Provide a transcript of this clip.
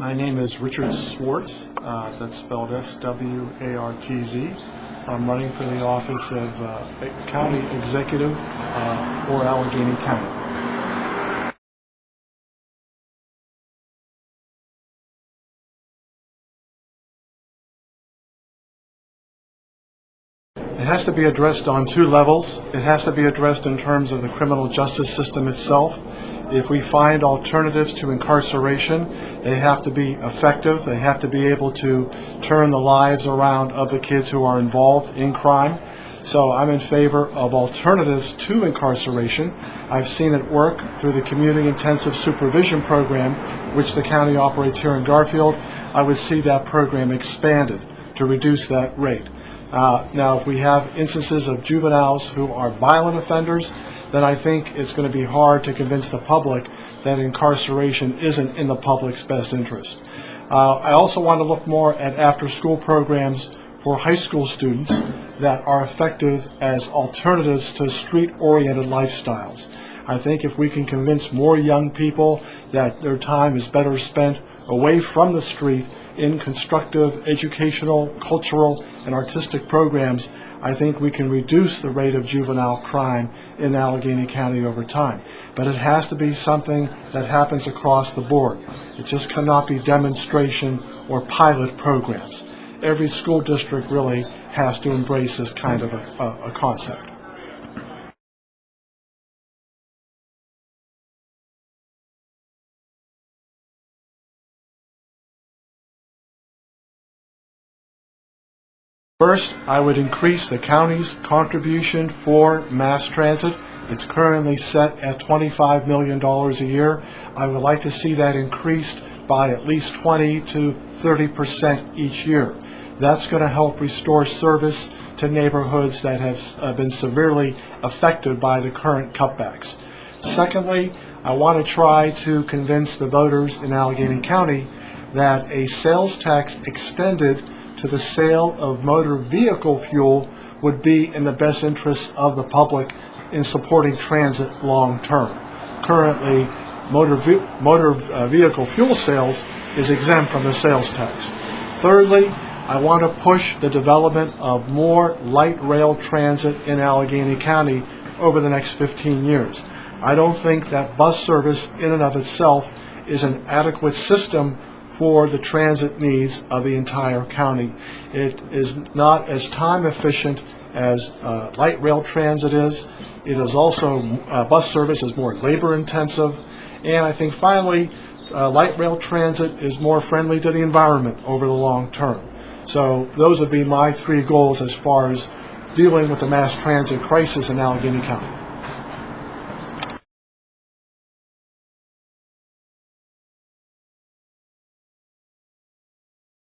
My name is Richard Swartz, that's spelled S-W-A-R-T-Z. I'm running for the office of County Executive for Allegheny County. It has to be addressed on two levels. It has to be addressed in terms of the criminal justice system itself. If we find alternatives to incarceration, they have to be effective. They have to be able to turn the lives around of the kids who are involved in crime. So I'm in favor of alternatives to incarceration. I've seen it work through the Community Intensive Supervision Program, which the county operates here in Garfield. I would see that program expanded to reduce that rate. Now, if we have instances of juveniles who are violent offenders, then I think it's going to be hard to convince the public that incarceration isn't in the public's best interest. I also want to look more at after-school programs for high school students that are effective as alternatives to street-oriented lifestyles. I think if we can convince more young people that their time is better spent away from the street in constructive educational, cultural, and artistic programs, I think we can reduce the rate of juvenile crime in Allegheny County over time. But it has to be something that happens across the board. It just cannot be demonstration or pilot programs. Every school district really has to embrace this kind of a concept. First, I would increase the county's contribution for mass transit. It's currently set at $25 million a year. I would like to see that increased by at least 20 to 30% each year. That's going to help restore service to neighborhoods that have been severely affected by the current cutbacks. Secondly, I want to try to convince the voters in Allegheny County that a sales tax extended to the sale of motor vehicle fuel would be in the best interest of the public in supporting transit long term. Currently, motor vehicle fuel sales is exempt from the sales tax. Thirdly, I want to push the development of more light rail transit in Allegheny County over the next 15 years. I don't think that bus service in and of itself is an adequate system for the transit needs of the entire county. It is not as time efficient as light rail transit is. It is also, bus service is more labor intensive. And I think finally, light rail transit is more friendly to the environment over the long term. So those would be my three goals as far as dealing with the mass transit crisis in Allegheny County.